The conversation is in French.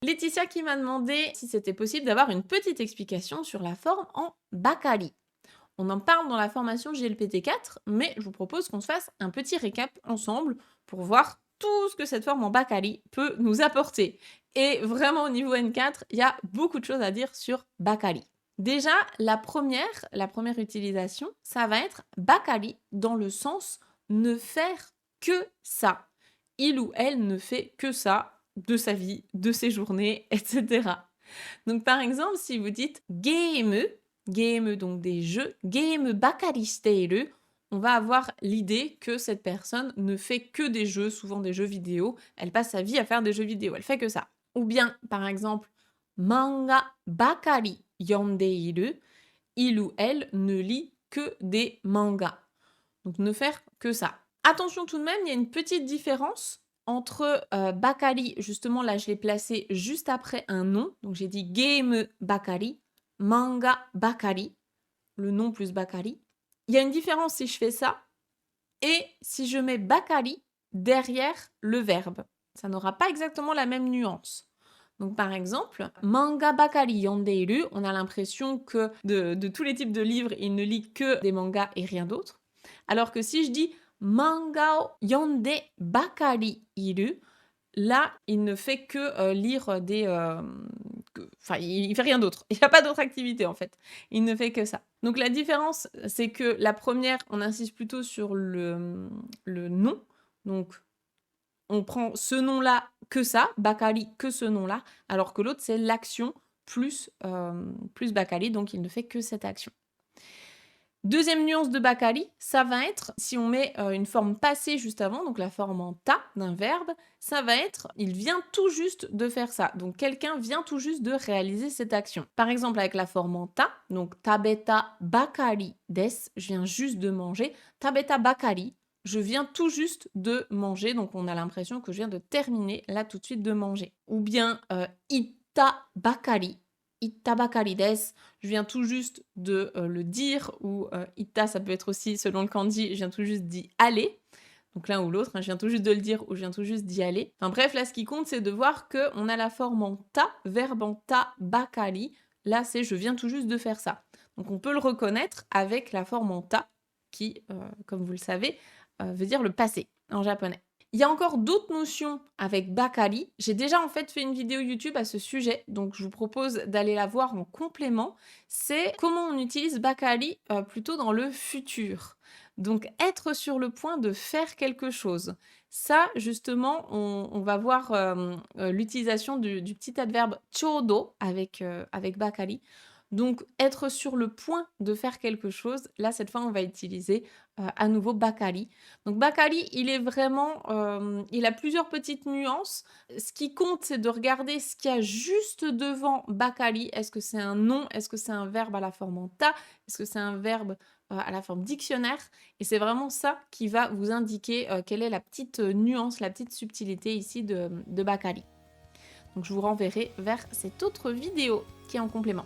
Laetitia qui m'a demandé si c'était possible d'avoir une petite explication sur la forme en bakali. On en parle dans la formation GLPT4, mais je vous propose qu'on se fasse un petit récap ensemble pour voir tout ce que cette forme en bakali peut nous apporter. Et vraiment au niveau N4, il y a beaucoup de choses à dire sur bakali. Déjà, la première utilisation, ça va être bakali dans le sens ne faire que ça. Il ou elle ne fait que ça de sa vie, de ses journées, etc. Donc par exemple, si vous dites game donc des jeux, game bakari shiteiru, on va avoir l'idée que cette personne ne fait que des jeux, souvent des jeux vidéo, elle passe sa vie à faire des jeux vidéo, elle fait que ça. Ou bien par exemple, manga bakari yondeiru, il ou elle ne lit que des mangas. Donc ne faire que ça. Attention tout de même, il y a une petite différence entre bakari, justement là je l'ai placé juste après un nom, donc j'ai dit game bakari, manga bakari, le nom plus bakari. Il y a une différence si je fais ça et si je mets bakari derrière le verbe. Ça n'aura pas exactement la même nuance. Donc par exemple, manga bakari yondeiru, on a l'impression que de tous les types de livres, il ne lit que des mangas et rien d'autre. Alors que si je dis manga o yonde bakari iru, là, il ne fait que lire des... Enfin, il fait rien d'autre. Il n'y a pas d'autre activité, en fait. Il ne fait que ça. Donc la différence, c'est que la première, on insiste plutôt sur le nom. Donc, on prend ce nom-là que ça, bakari que ce nom-là, alors que l'autre, c'est l'action plus bakari, donc il ne fait que cette action. Deuxième nuance de bakari, ça va être, si on met une forme passée juste avant, donc la forme en ta d'un verbe, ça va être il vient tout juste de faire ça. Donc quelqu'un vient tout juste de réaliser cette action. Par exemple avec la forme en ta, donc tabeta bakari des, je viens juste de manger. Tabeta bakari, je viens tout juste de manger, donc on a l'impression que je viens de terminer là tout de suite de manger. Ou bien ita bakari, itta bakari des, je viens tout juste de le dire, ou itta, ça peut être aussi, selon le kanji, je viens tout juste d'y aller. Donc l'un ou l'autre, hein, je viens tout juste de le dire ou je viens tout juste d'y aller. Enfin bref, là, ce qui compte, c'est de voir qu'on a la forme en ta, verbe en ta, bakari. Là, c'est je viens tout juste de faire ça. Donc on peut le reconnaître avec la forme en ta, qui, comme vous le savez, veut dire le passé en japonais. Il y a encore d'autres notions avec bakari. J'ai déjà en fait fait une vidéo YouTube à ce sujet, donc je vous propose d'aller la voir en complément. C'est comment on utilise bakari plutôt dans le futur. Donc être sur le point de faire quelque chose. Ça, justement, on va voir l'utilisation du petit adverbe chodo avec bakari. Donc être sur le point de faire quelque chose, là cette fois on va utiliser à nouveau bakari. Donc bakari, il est vraiment, il a plusieurs petites nuances. Ce qui compte, c'est de regarder ce qu'il y a juste devant bakari. Est-ce que c'est un nom? Est-ce que c'est un verbe à la forme en ta? Est-ce que c'est un verbe à la forme dictionnaire? Et c'est vraiment ça qui va vous indiquer quelle est la petite nuance, la petite subtilité ici de bakari. Donc je vous renverrai vers cette autre vidéo qui est en complément.